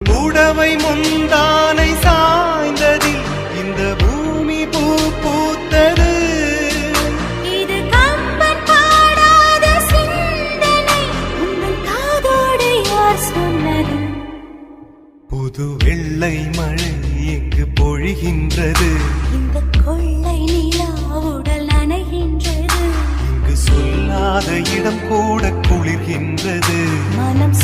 புடவை முந்தானை சாய்ந்ததில் இந்த பூமி பூ பூத்தது. இது கம்பன் பாடாத சிந்தனை, உங்கள் காதோடு யார் சொன்னது? புது வெள்ளை மழை எங்கு பொழிகின்றது, இந்த கொள்ளை நிலா உடல் நனைகின்றது, இங்கு சொல்லாத இடம் கூட குளிர்கின்றது. மனம்